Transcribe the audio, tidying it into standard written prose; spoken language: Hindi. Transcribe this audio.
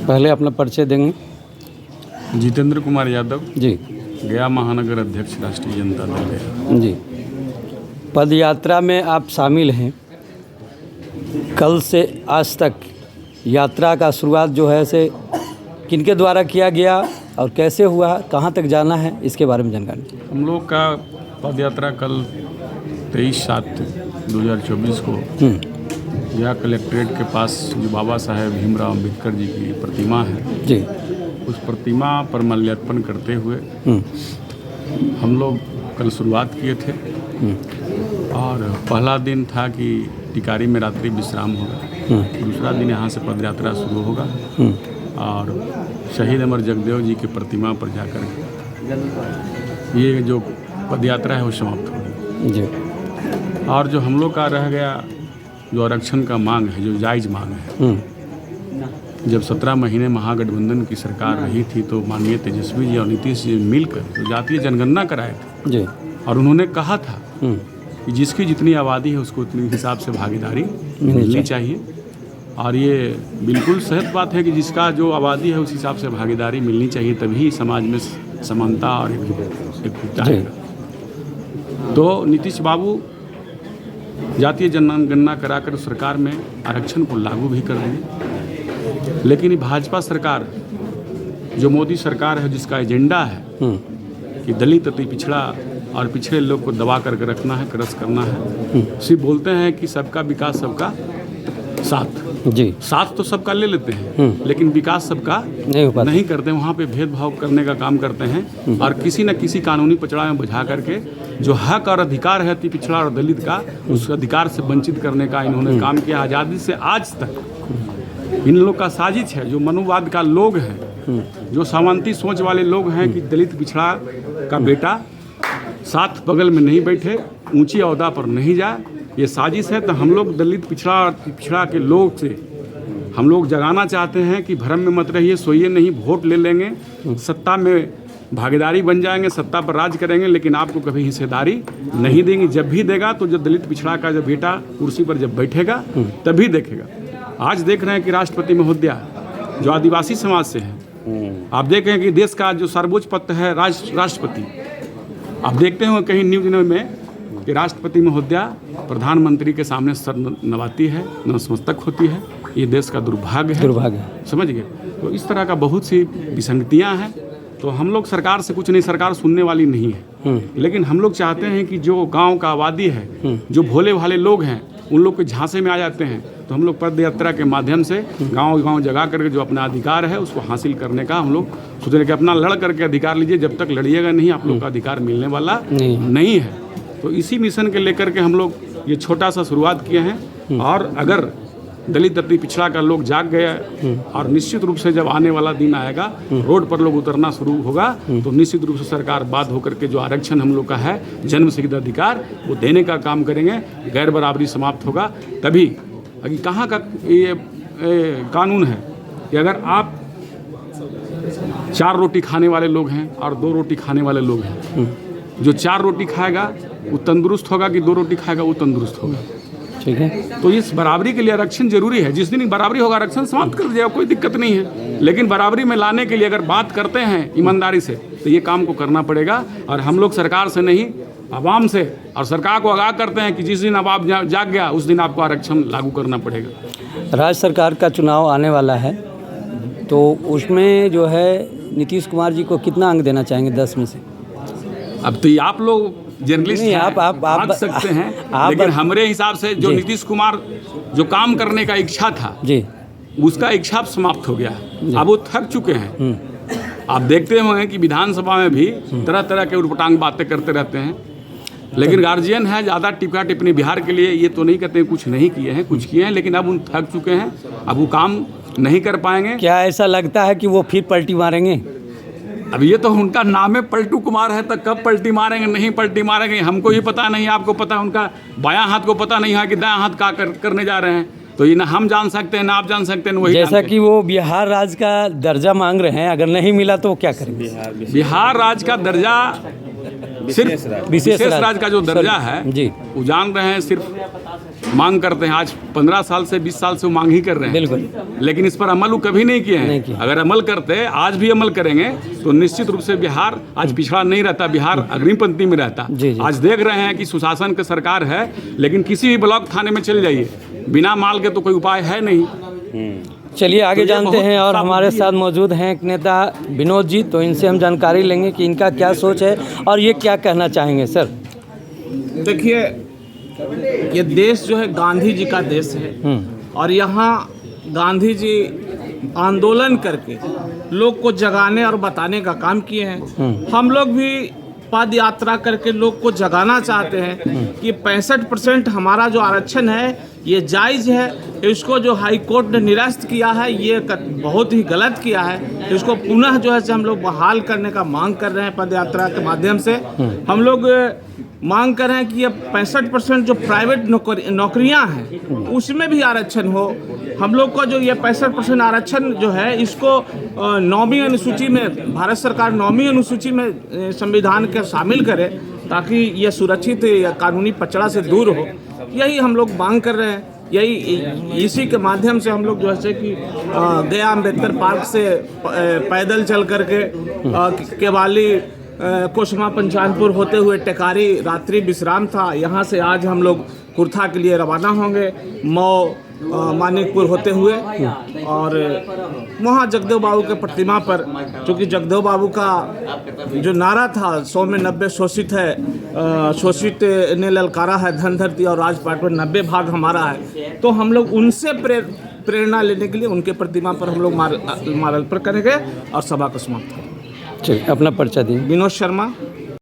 पहले अपना परिचय देंगे। जितेंद्र कुमार यादव जी गया महानगर अध्यक्ष राष्ट्रीय जनता दल गया। जी, पद यात्रा में आप शामिल हैं। कल से आज तक यात्रा का शुरुआत जो है से किनके द्वारा किया गया और कैसे हुआ, कहाँ तक जाना है, इसके बारे में जानकारी। हम लोग का पद यात्रा कल 23/7/2024 को यह कलेक्ट्रेट के पास जो बाबा साहेब भीमराव अम्बेडकर जी की प्रतिमा है जी, उस प्रतिमा पर माल्यार्पण करते हुए हम लोग कल शुरुआत किए थे। और पहला दिन था कि टिकारी में रात्रि विश्राम होगा। दूसरा दिन यहाँ से पद यात्रा शुरू होगा और शहीद अमर जगदेव जी की प्रतिमा पर जाकर ये जो पद यात्रा है वो समाप्त होगी जी। और जो हम लोग का रह गया जो आरक्षण का मांग है, जो जायज़ मांग है, जब 17 महीने महागठबंधन की सरकार रही थी तो माननीय तेजस्वी जी और नीतीश जी मिलकर तो जातीय जनगणना कराए थे जी। और उन्होंने कहा था कि जिसकी जितनी आबादी है उसको उतनी हिसाब से भागीदारी मिलनी चाहिए। और ये बिल्कुल सही बात है कि जिसका जो आबादी है उस हिसाब से भागीदारी मिलनी चाहिए, तभी समाज में समानता और एकजुटता आएगा। तो नीतीश बाबू जातीय जनगणना कराकर सरकार में आरक्षण को लागू भी कर दिए। लेकिन भाजपा सरकार जो मोदी सरकार है, जिसका एजेंडा है कि दलित अति पिछड़ा और पिछड़े लोग को दबा करके रखना है, क्रश करना है, सिर्फ बोलते हैं कि सबका विकास सबका साथ जी। साथ तो सबका ले लेते हैं लेकिन विकास सबका नहीं करते। वहाँ पे भेदभाव करने का काम करते हैं और किसी न किसी कानूनी पचड़ा में बुझा करके जो हक और अधिकार है अति पिछड़ा और दलित का, उस अधिकार से वंचित करने का इन्होंने काम किया। आज़ादी से आज तक इन लोग का साजिश है। जो मनुवाद का लोग हैं, जो सामंती सोच वाले लोग हैं कि दलित पिछड़ा का बेटा साथ बगल में नहीं बैठे, ऊंची ओहदा पर नहीं जाए, ये साजिश है। तो हम लोग दलित पिछड़ा और पिछड़ा के लोग से हम लोग जगाना चाहते हैं कि भ्रम में मत रहिए, सोइए नहीं, वोट ले लेंगे, सत्ता में भागीदारी बन जाएंगे, सत्ता पर राज करेंगे, लेकिन आपको कभी हिस्सेदारी नहीं देंगे। जब भी देगा तो जब दलित पिछड़ा का जब बेटा कुर्सी पर जब बैठेगा तभी देखेगा। आज देख रहे हैं कि राष्ट्रपति महोदया जो आदिवासी समाज से है, आप देख रहे हैं कि देश का जो सर्वोच्च पद है राष्ट्रपति, आप देखते हैं कहीं न्यूज में कि राष्ट्रपति महोदया प्रधानमंत्री के सामने सर नवाती है, नतमस्तक होती है। ये देश का दुर्भाग्य है, समझ गए। तो इस तरह का बहुत सी विसंगतियां हैं। तो हम लोग सरकार से कुछ नहीं, सरकार सुनने वाली नहीं है, लेकिन हम लोग चाहते हैं कि जो गांव का आबादी है, जो भोले भाले लोग हैं, उन लोग के झांसे में आ जाते हैं। तो हम लोग पद यात्रा के माध्यम से गांव जगा करके जो अपना अधिकार है उसको हासिल करने का हम लोग सोच रहे कि अपना लड़ करके अधिकार लीजिए। जब तक लड़िएगा नहीं, आप लोग का अधिकार मिलने वाला नहीं है। तो इसी मिशन के लेकर के हम लोग ये छोटा सा शुरुआत किए हैं। और अगर दलित अति पिछड़ा का लोग जाग गए और निश्चित रूप से जब आने वाला दिन आएगा, रोड पर लोग उतरना शुरू होगा, तो निश्चित रूप से सरकार बात होकर के जो आरक्षण हम लोग का है, जन्म सिद्ध अधिकार, वो देने का काम करेंगे। गैर बराबरी समाप्त होगा तभी। अभी कहाँ का ये कानून है कि अगर आप 4 रोटी खाने वाले लोग हैं और 2 रोटी खाने वाले लोग हैं, जो 4 रोटी खाएगा वो तंदुरुस्त होगा कि 2 रोटी खाएगा वो तंदुरुस्त होगा, ठीक है। तो इस बराबरी के लिए आरक्षण जरूरी है। जिस दिन बराबरी होगा आरक्षण समाप्त कर दिया, कोई दिक्कत नहीं है। लेकिन बराबरी में लाने के लिए अगर बात करते हैं ईमानदारी से, तो ये काम को करना पड़ेगा। और हम लोग सरकार से नहीं, आवाम से और सरकार को आगाह करते हैं कि जिस दिन अब जाग गया उस दिन आपको आरक्षण लागू करना पड़ेगा। राज्य सरकार का चुनाव आने वाला है, तो उसमें जो है नीतीश कुमार जी को कितना अंक देना चाहेंगे 10 में से? अब तो आप लोग जर्नलिस्ट हैं, आप बात सकते हैं, लेकिन हमारे हिसाब से जो नीतीश कुमार जो काम करने का इच्छा था जी, उसका इच्छा समाप्त हो गया है। अब वो थक चुके हैं। आप देखते होंगे कि विधानसभा में भी तरह तरह के उटपटांग बातें करते रहते हैं, लेकिन गार्जियन है ज़्यादा टिप्पा टिप्पणी बिहार के लिए ये तो नहीं कहते कुछ नहीं किए हैं, कुछ किए हैं, लेकिन अब उन थक चुके हैं, अब वो काम नहीं कर पाएंगे। क्या ऐसा लगता है कि वो फिर पलटी मारेंगे? अब ये तो उनका नाम है पलटू कुमार है, तो कब पलटी मारेंगे नहीं पलटी मारेंगे हमको ही पता नहीं, आपको पता है। उनका बायां हाथ को पता नहीं है कि दायां हाथ क्या करने जा रहे हैं। तो ये ना हम जान सकते हैं ना आप जान सकते हैं। वही जैसा कि वो बिहार राज्य का दर्जा मांग रहे हैं, अगर नहीं मिला तो क्या करेंगे? बिहार राज्य का दर्जा सिर्फ विशेष राज्य का जो दर्जा है जी, वो जान रहे हैं सिर्फ मांग करते हैं। आज 15 साल से 20 साल से वो मांग ही कर रहे हैं, बिल्कुल, लेकिन इस पर अमल वो कभी नहीं किए नहीं हैं। किए। अगर अमल करते, आज भी अमल करेंगे तो निश्चित रूप से बिहार आज पिछड़ा नहीं रहता, बिहार अग्रिम पंक्ति में रहता। जी, जी। आज देख रहे हैं कि सुशासन की सरकार है, लेकिन किसी भी ब्लॉक थाने में चले जाइए, बिना माल के तो कोई उपाय है नहीं। चलिए आगे तो ये जानते बहुत हैं, और बड़ा हमारे मुद्दा साथ मौजूद हैं एक नेता विनोद जी, तो इनसे हम जानकारी लेंगे कि इनका क्या सोच है और ये क्या कहना चाहेंगे। सर देखिए, ये देश जो है गांधी जी का देश है, और यहाँ गांधी जी आंदोलन करके लोग को जगाने और बताने का काम किए हैं। हम लोग भी पद यात्रा करके लोग को जगाना चाहते हैं कि 65% हमारा जो आरक्षण है ये जायज़ है। इसको जो हाई कोर्ट ने निरस्त किया है ये बहुत ही गलत किया है। इसको पुनः जो है से हम लोग बहाल करने का मांग कर रहे हैं। पद यात्रा के माध्यम से हम लोग मांग कर रहे हैं कि ये 65% जो प्राइवेट नौकरियां हैं उसमें भी आरक्षण हो। हम लोग का जो ये 65% आरक्षण जो है इसको 9वीं अनुसूची में, भारत सरकार 9वीं अनुसूची में संविधान के शामिल करे, ताकि ये सुरक्षित या कानूनी पचड़ा से दूर हो। यही हम लोग मांग कर रहे हैं। यही इसी के माध्यम से हम लोग जो है कि गया अम्बेडकर पार्क से पैदल चल करके केवाली, कोसमा, पंचानपुर होते हुए टेकारी रात्रि विश्राम था। यहाँ से आज हम लोग कुर्था के लिए रवाना होंगे, मऊ, मानिकपुर होते हुए, और वहाँ जगदेव बाबू के प्रतिमा पर, चूँकि जगदेव बाबू का जो नारा था 100 में 90 शोषित है, शोषित ने ललकारा है धन धरती और राजपाट में 90 भाग हमारा है, तो हम लोग उनसे प्रेरणा लेने के लिए उनके प्रतिमा पर हम लोग माल्यार्पण करेंगे और सभा को समाप्त करेंगे। चलिए अपना पर्चा दिए। विनोद शर्मा,